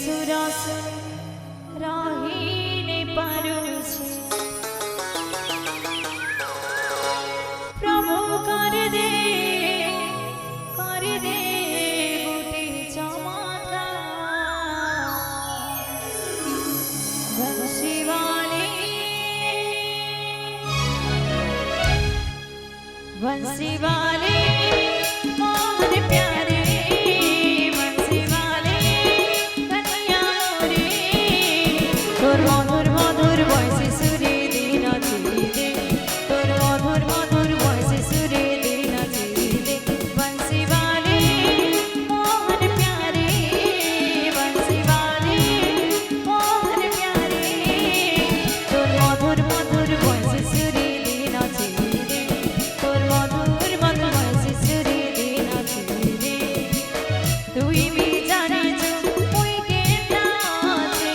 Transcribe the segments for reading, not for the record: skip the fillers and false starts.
સુરસ રહીને પરું છે પ્રભુ કર દે ગોટે ચમત્કાર બંસી વાલે મોહન પ્યારે બંસી વાલે કન્યા રે তোর মধুর মধুর বয়সে সুরে দে নাচিয়ে দে তোর মধুর মধুর বয়সে সুরে দে নাচিয়ে দে বংশী वाले मोहन प्यारे बंसी वाले मोहन प्यारे তোর মধুর মধুর বয়সে সুরে দে নাচিয়ে দে তোর মধুর মধুর বয়সে সুরে দে নাচিয়ে দে তুই भी जाने जो कोई के नाचे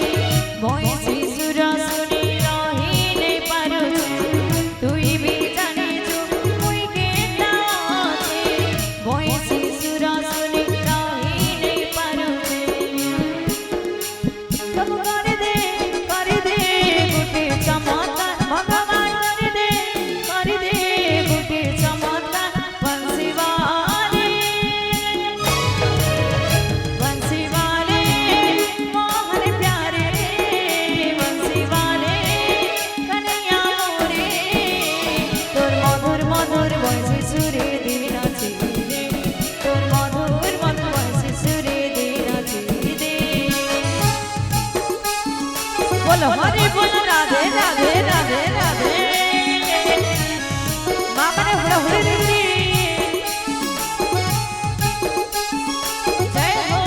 বয়সে সুরস শুনি রহিনে পারছে তুই भी जाने जो कोई के नाचे বয়সে সুরস শুনি রহিনে পারছে তব করে দে গোটে চমৎকার ভগবান করে দে গোটে চমৎকার বংশী वाले मोहन प्यारे बंसी वाले कन्हैया रे তোর মধুর মধুর বয়সে সুরে দে নাচিয়ে দে তোর মধুর মধুর বয়সে সুরে দে নাচিয়ে দে बोलो हरे बोल राधे राधे राधे राधे माँ मैंने हुड़ा हुड़े दे जय हो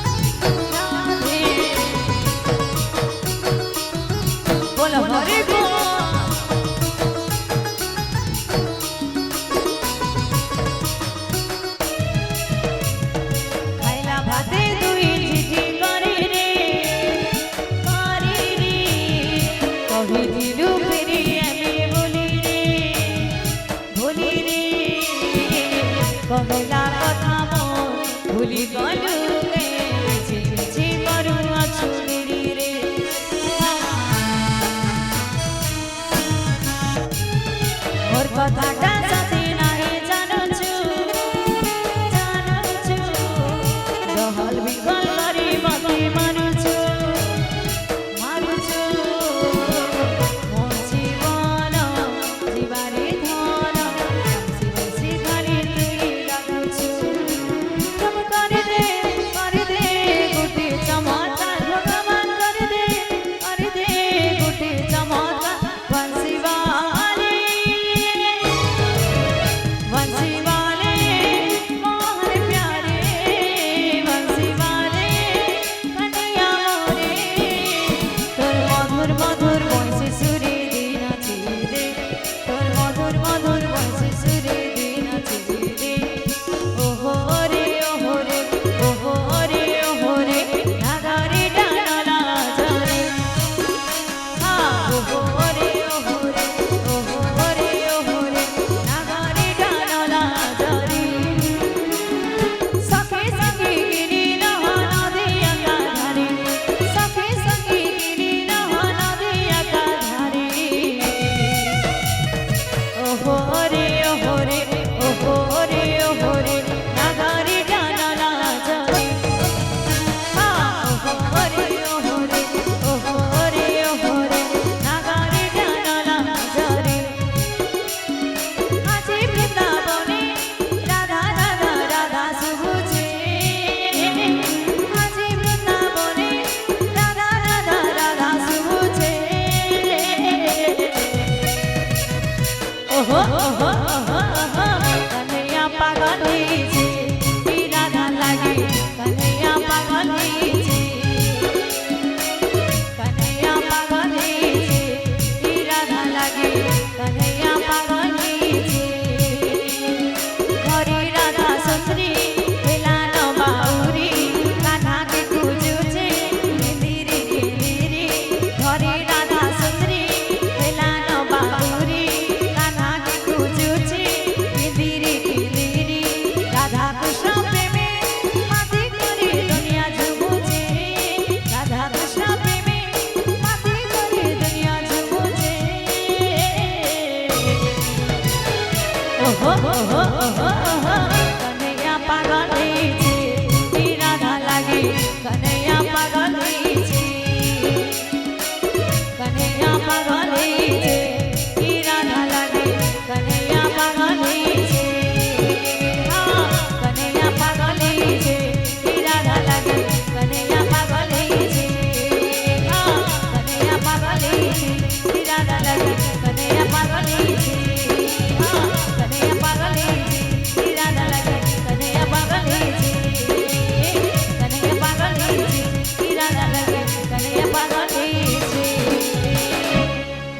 राधे बोलो हरे बोल খাইলা ভাতে দুই ঝিঝি করে রে কহি দিলু ফেরি আমি বলি রে কহিলা কথা মন ভুলি গলু রে ঝিঝি করু আছু মেরি রে ওর কথাটা সাথে নাহি জানুছু দহল বিকল করি মতে মারুছু মো জীবন জীবারে ধন বংশী বংশী খালি তুই ডাকুছু তব করে দে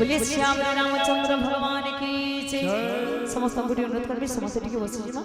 बोलिए श्याम रामचंद्र भगवान की जय। समस्त बुढ़ी अनुरोध कर भी समस्त टिके बसी जी माँ।